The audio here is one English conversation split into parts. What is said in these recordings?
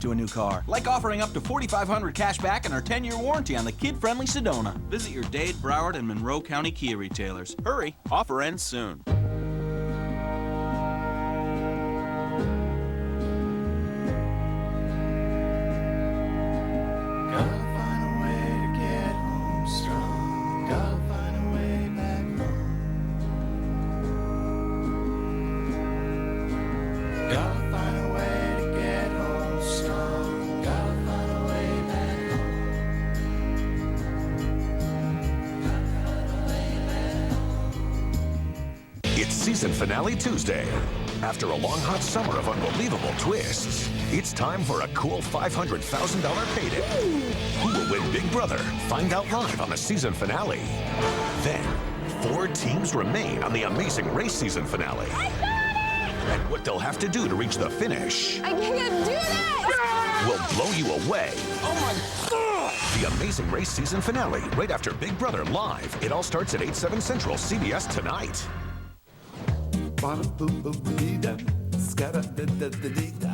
to a new car, like offering up to $4,500 cash back and our 10-year warranty on the kid-friendly Sedona. Visit your Dade, Broward, and Monroe County Kia retailers. Hurry, offer ends soon. Season finale Tuesday. After a long, hot summer of unbelievable twists, it's time for a cool $500,000 payday. Who will win Big Brother? Find out live on the season finale. Then, 4 teams remain on the Amazing Race season finale. I got it! And what they'll have to do to reach the finish. I can't do this! Will blow you away. Oh my God! The Amazing Race season finale, right after Big Brother live. It all starts at 8/7 Central, CBS tonight.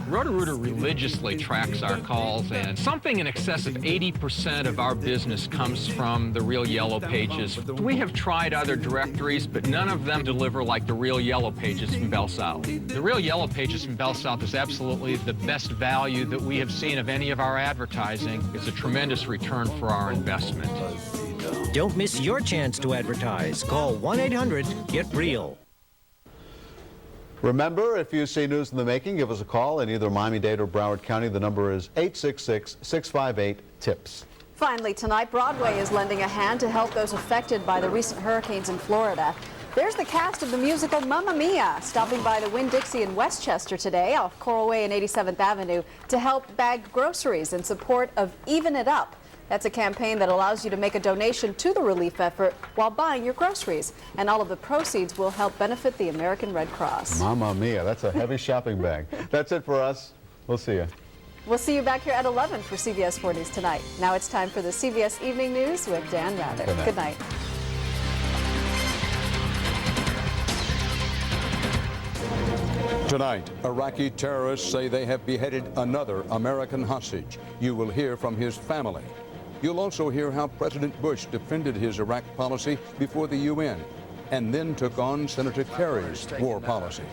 Roto-Rooter religiously tracks our calls, and something in excess of 80% of our business comes from the Real Yellow Pages. We have tried other directories, but none of them deliver like the Real Yellow Pages from Bell South. The Real Yellow Pages from Bell South is absolutely the best value that we have seen of any of our advertising. It's a tremendous return for our investment. Don't miss your chance to advertise. Call 1-800-GET-REAL. Remember, if you see news in the making, give us a call in either Miami-Dade or Broward County. The number is 866-658-TIPS. Finally, tonight, Broadway is lending a hand to help those affected by the recent hurricanes in Florida. There's the cast of the musical Mamma Mia, stopping by the Winn-Dixie in Westchester today off Coral Way and 87th Avenue to help bag groceries in support of Even It Up. That's a campaign that allows you to make a donation to the relief effort while buying your groceries. And all of the proceeds will help benefit the American Red Cross. Mamma mia, that's a heavy shopping bag. That's it for us. We'll see you. We'll see you back here at 11 for CBS 4 News tonight. Now it's time for the CBS Evening News with Dan Rather. Good night. Tonight, Iraqi terrorists say they have beheaded another American hostage. You will hear from his family. You'll also hear how President Bush defended his Iraq policy before the UN and then took on Senator Kerry's war policy.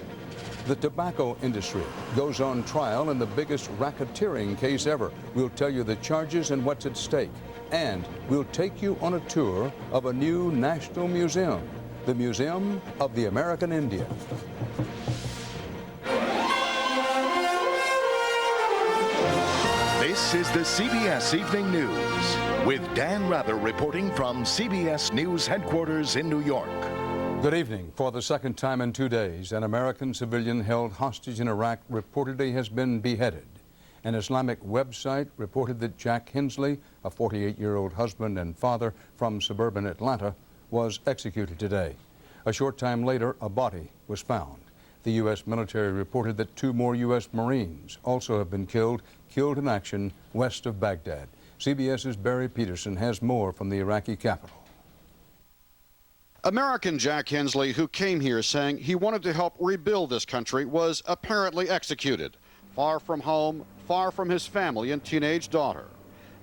The tobacco industry goes on trial in the biggest racketeering case ever. We'll tell you the charges and what's at stake. And we'll take you on a tour of a new national museum, the Museum of the American Indian. This is the CBS Evening News with Dan Rather reporting from CBS News headquarters in New York. Good evening. For the second time in 2 days, an American civilian held hostage in Iraq reportedly has been beheaded. An Islamic website reported that Jack Hensley, a 48-year-old husband and father from suburban Atlanta, was executed today. A short time later, a body was found. The U.S. military reported that 2 more U.S. Marines also have been killed in action west of Baghdad. CBS's Barry Peterson has more from the Iraqi capital. American Jack Hensley, who came here saying he wanted to help rebuild this country, was apparently executed, far from home, far from his family and teenage daughter.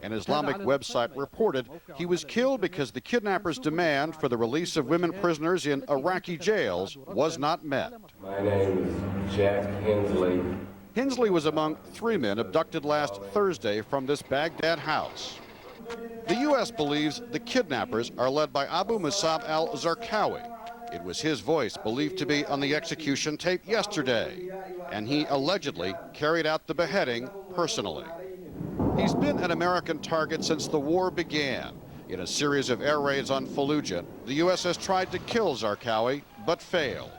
An Islamic website reported he was killed because the kidnappers' demand for the release of women prisoners in Iraqi jails was not met. My name is Jack Hensley. Hensley was among 3 men abducted last Thursday from this Baghdad house. The U.S. believes the kidnappers are led by Abu Musab al-Zarqawi. It was his voice believed to be on the execution tape yesterday, and he allegedly carried out the beheading personally. He's been an American target since the war began. In a series of air raids on Fallujah, the U.S. has tried to kill Zarqawi, but failed.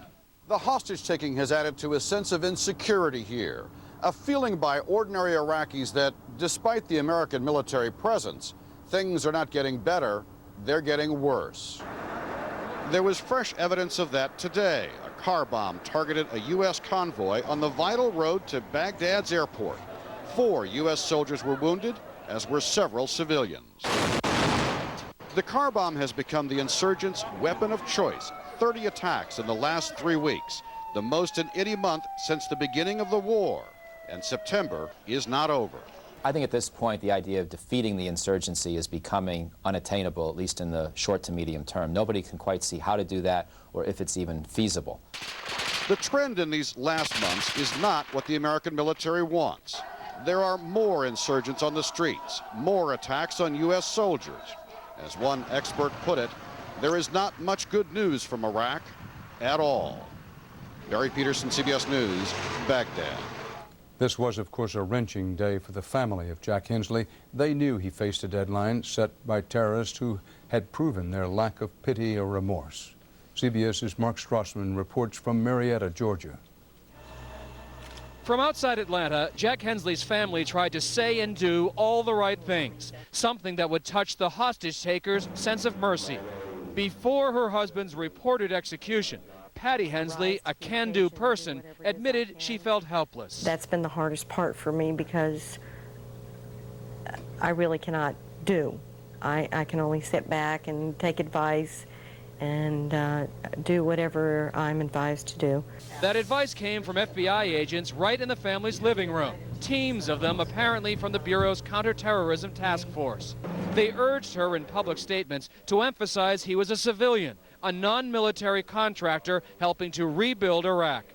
The hostage-taking has added to a sense of insecurity here, a feeling by ordinary Iraqis that, despite the American military presence, things are not getting better, they're getting worse. There was fresh evidence of that today. A car bomb targeted a U.S. convoy on the vital road to Baghdad's airport. 4 U.S. soldiers were wounded, as were several civilians. The car bomb has become the insurgents' weapon of choice. 30 attacks in the last 3 weeks, the most in any month since the beginning of the war. And September is not over. I think at this point the idea of defeating the insurgency is becoming unattainable, at least in the short to medium term. Nobody can quite see how to do that or if it's even feasible. The trend in these last months is not what the American military wants. There are more insurgents on the streets, more attacks on U.S. soldiers. As one expert put it, there is not much good news from Iraq at all. Barry Peterson, CBS News, Baghdad. This was, of course, a wrenching day for the family of Jack Hensley. They knew he faced a deadline set by terrorists who had proven their lack of pity or remorse. CBS's Mark Strassman reports from Marietta, Georgia. From outside Atlanta, Jack Hensley's family tried to say and do all the right things, something that would touch the hostage taker's sense of mercy. Before her husband's reported execution, Patty Hensley, a can-do person, admitted she felt helpless. That's been the hardest part for me because I really cannot do. I can only sit back and take advice and do whatever I'm advised to do. That advice came from FBI agents right in the family's living room, teams of them apparently from the Bureau's counterterrorism task force. They urged her in public statements to emphasize he was a civilian, a non-military contractor helping to rebuild Iraq.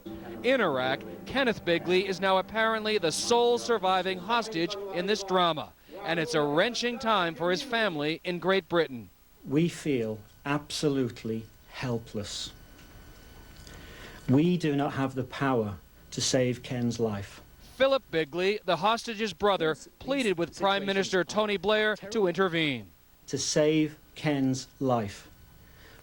In Iraq, Kenneth Bigley is now apparently the sole surviving hostage in this drama, and it's a wrenching time for his family in Great Britain. We feel absolutely helpless. We do not have the power to save Ken's life. Philip Bigley, the hostage's brother, pleaded with Prime Minister Tony Blair to intervene. To save Ken's life.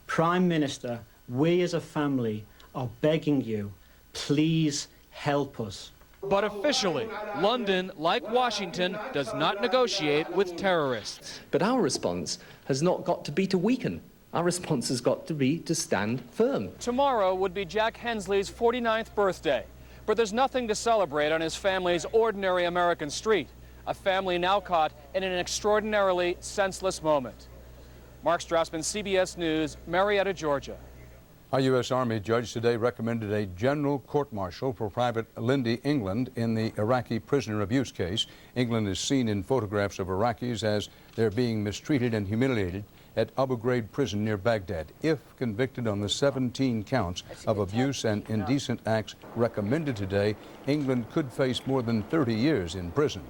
Prime Minister, we as a family are begging you, please help us. But officially, London, like Washington, does not negotiate with terrorists. But our response has not got to be to weaken. Our response has got to be to stand firm. Tomorrow would be Jack Hensley's 49th birthday, but there's nothing to celebrate on his family's ordinary American street, a family now caught in an extraordinarily senseless moment. Mark Strassman, CBS News, Marietta, Georgia. A U.S. Army judge today recommended a general court-martial for Private Lindy England in the Iraqi prisoner abuse case. England is seen in photographs of Iraqis as they're being mistreated and humiliated at Abu Ghraib prison near Baghdad. If convicted on the 17 counts of abuse and indecent acts recommended today, England could face more than 30 years in prison.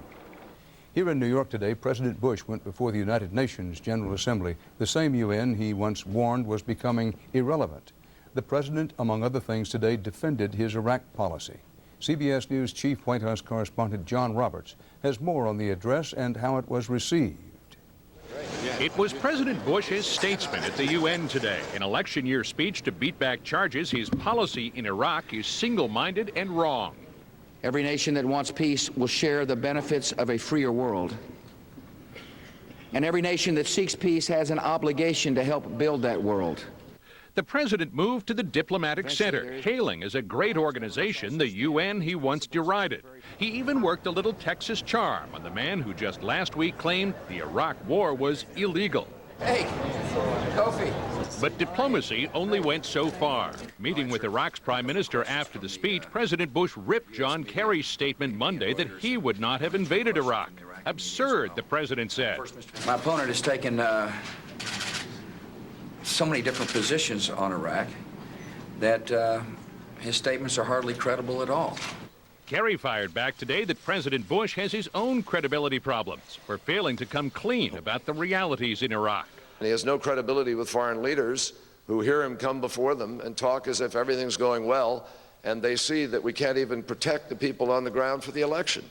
Here in New York today, President Bush went before the United Nations General Assembly, the same UN he once warned was becoming irrelevant. The president, among other things, today defended his Iraq policy. CBS News Chief White House correspondent John Roberts has more on the address and how it was received. It was President Bush's statesman at the UN today. An election year speech to beat back charges his policy in Iraq is single-minded and wrong. Every nation that wants peace will share the benefits of a freer world. And every nation that seeks peace has an obligation to help build that world. The president moved to the diplomatic center, hailing as a great organization the UN he once derided. He even worked a little Texas charm on the man who just last week claimed the Iraq war was illegal. Hey, Kofi. But diplomacy only went so far. Meeting with Iraq's prime minister after the speech, President Bush ripped John Kerry's statement Monday that he would not have invaded Iraq. Absurd, the president said. My opponent has taken so many different positions on Iraq that his statements are hardly credible at all. Kerry fired back today that President Bush has his own credibility problems for failing to come clean about the realities in Iraq. He has no credibility with foreign leaders who hear him come before them and talk as if everything's going well, and they see that we can't even protect the people on the ground for the election.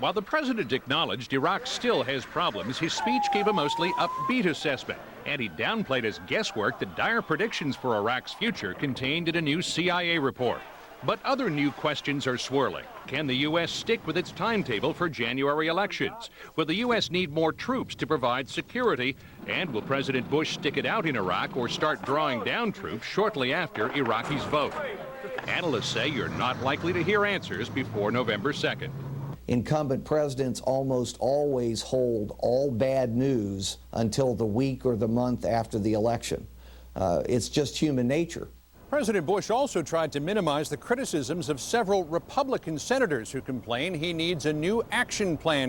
While the president acknowledged Iraq still has problems, his speech gave a mostly upbeat assessment, and he downplayed as guesswork the dire predictions for Iraq's future contained in a new CIA report. But other new questions are swirling. Can the U.S. stick with its timetable for January elections? Will the U.S. need more troops to provide security? And will President Bush stick it out in Iraq or start drawing down troops shortly after Iraqis vote? Analysts say you're not likely to hear answers before November 2nd. Incumbent presidents almost always hold all bad news until the week or the month after the election. It's just human nature. President Bush also tried to minimize the criticisms of several Republican senators who complain he needs a new action plan